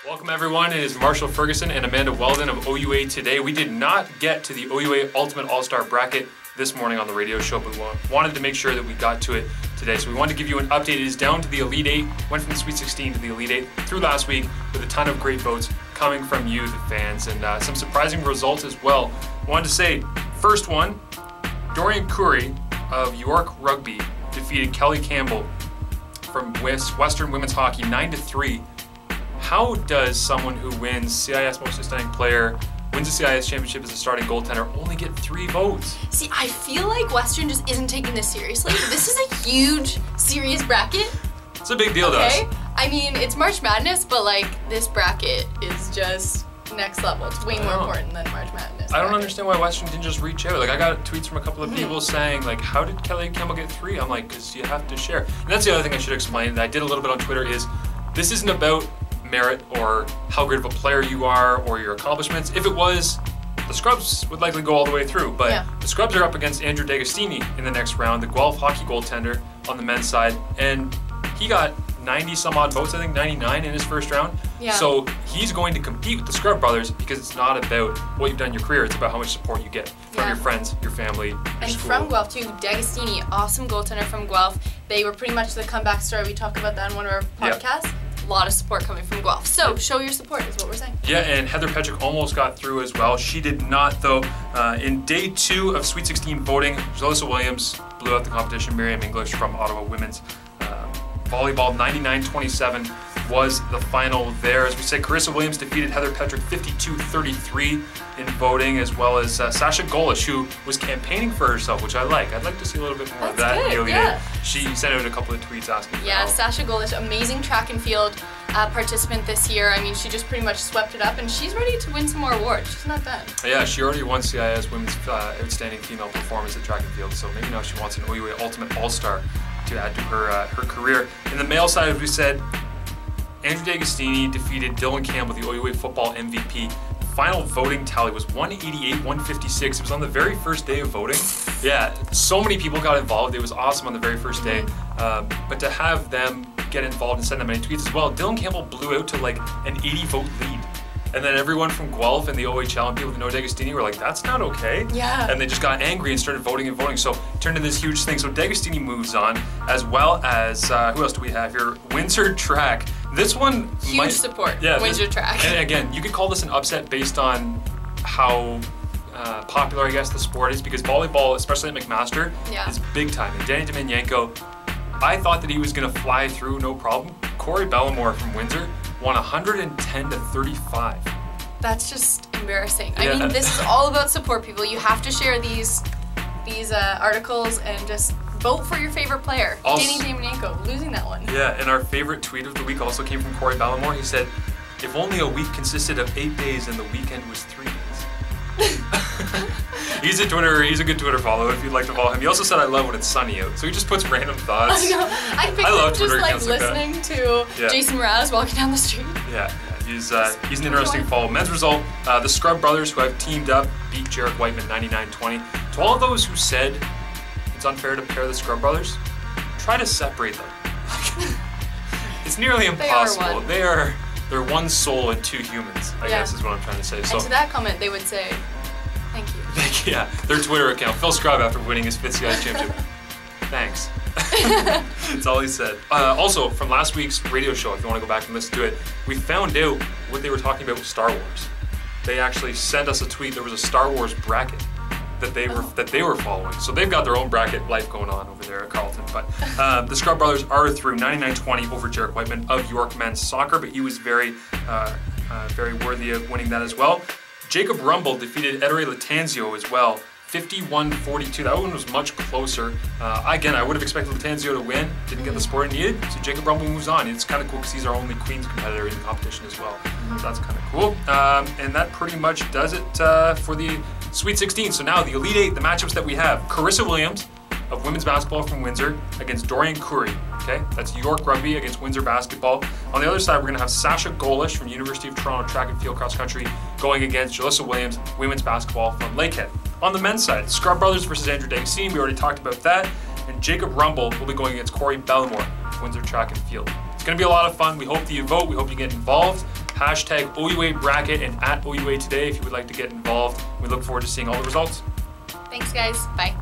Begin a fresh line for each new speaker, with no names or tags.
Welcome everyone, it is Marshall Ferguson and Amanda Weldon of OUA today. We did not get to the OUA Ultimate All-Star Bracket this morning on the radio show, but we wanted to make sure that we got to it today. So we wanted to give you an update. It is down to the Elite 8, went from the Sweet 16 to the Elite 8 through last week with a ton of great votes coming from you, the fans, and some surprising results as well. I wanted to say, first one, Dorian Curry of York Rugby defeated Kelly Campbell from Western Women's Hockey 9-3. How does someone who wins CIS Most Outstanding Player, wins a CIS championship as a starting goaltender, only get 3 votes?
See, I feel like Western just isn't taking this seriously. This is a huge, serious bracket.
It's a big deal to us.
I mean, it's March Madness, but like, this bracket is just next level. It's way more important than March Madness.
I don't understand why Western didn't just reach out. Like, I got tweets from a couple of people saying, like, how did Kelly Campbell get 3? I'm like, because you have to share. And that's the other thing I should explain that I did a little bit on Twitter is, this isn't about merit or how great of a player you are or your accomplishments. If it was, the Scrubs would likely go all the way through, but the Scrubs are up against Andrew D'Agostini in the next round, the Guelph hockey goaltender on the men's side, and he got 90 some odd votes, I think 99 in his first round. So he's going to compete with the Scrub brothers because it's not about what you've done in your career, it's about how much support you get from your friends, your family, your
and
school.
From Guelph too, D'Agostini, awesome goaltender from Guelph. They were pretty much the comeback story. We talk about that in one of our podcasts. A lot of support coming from Guelph. So show your support is what we're saying.
Yeah, and Heather Petrick almost got through as well. She did not though. In day 2 of Sweet 16 voting, Jalissa Williams blew out the competition. Miriam English from Ottawa Women's Volleyball, 99-27 was the final there. As we said, Carissa Williams defeated Heather Petrick 52-33 in voting, as well as Sasha Golish, who was campaigning for herself, which I like. I'd like to see a little bit more of that in the Elite 8. She sent out a couple of tweets asking for help.
Sasha Golish, amazing track and field participant this year. I mean, she just pretty much swept it up, and she's ready to win some more awards. She's not done.
Yeah, she already won CIS Women's Outstanding Female Performance at track and field, so maybe now she wants an OUA Ultimate All-Star to add to her career. In the male side, as we said, Andrew D'Agostini defeated Dylan Campbell, the OUA football MVP. The final voting tally was 188-156. It was on the very first day of voting. Yeah, so many people got involved. It was awesome on the very first day. But to have them get involved and send them many tweets as well, Dylan Campbell blew out to like an 80-vote lead. And then everyone from Guelph and the OHL and people that know D'Agostini were like, that's not okay. And they just got angry and started voting and voting. So it turned into this huge thing. So D'Agostini moves on, as well as, who else do we have here? Windsor Track. This one
huge support, Windsor Track.
And again, you could call this an upset based on how popular, I guess, the sport is, because volleyball, especially at McMaster, is big time. And Danny Domenienko, I thought that he was gonna fly through no problem. Corey Bellamore from Windsor won 110-35.
That's just embarrassing. I mean, this is all about support, people. You have to share these articles and just vote for your favorite player. Danny Domenienko, losing that one.
Yeah, and our favorite tweet of the week also came from Corey Bellamore. He said, if only a week consisted of 8 days and the weekend was 3 days. He's a good Twitter follow if you'd like to follow him. He also said, I love when it's sunny out. So he just puts random thoughts.
I know. I love Twitter just like listening to Jason Mraz walking down the street.
Yeah, he's an interesting follow. Men's result, the Scrub brothers, who have teamed up, beat Jarek Whiteman 99-20. To all of those who said it's unfair to pair the Scrub brothers, try to separate them. It's nearly impossible. They're one soul and 2 humans, I guess is what I'm trying to say.
And to that comment, they would say, thank you.
Their Twitter account, Phil Scrub, after winning his 5th CIS championship. Thanks. That's all he said. Also, from last week's radio show, if you want to go back and listen to it, we found out what they were talking about with Star Wars. They actually sent us a tweet. There was a Star Wars bracket that they were following. So they've got their own bracket life going on over there at Carleton. But the Scrub brothers are through 99-20 over Jarek Whiteman of York men's soccer, but he was very worthy of winning that as well. Jacob Rumble defeated Edere Latanzio as well, 51-42. That one was much closer. Again, I would have expected Latanzio to win. Didn't get the support he needed, so Jacob Rumble moves on. It's kind of cool because he's our only Queens competitor in the competition as well. So that's kind of cool. And that pretty much does it for the Sweet 16. So now the Elite 8, the matchups that we have. Carissa Williams of women's basketball from Windsor against Dorian Curry. Okay, that's York Rugby against Windsor basketball. On the other side, we're going to have Sasha Golish from University of Toronto track and field cross country going against Jalissa Williams, women's basketball from Lakehead. On the men's side, Scrub brothers versus Andrew D'Agostini. We already talked about that. And Jacob Rumble will be going against Corey Bellamore, Windsor track and field. It's going to be a lot of fun. We hope that you vote. We hope you get involved. Hashtag OUA bracket and at OUA today if you would like to get involved. We look forward to seeing all the results.
Thanks, guys. Bye.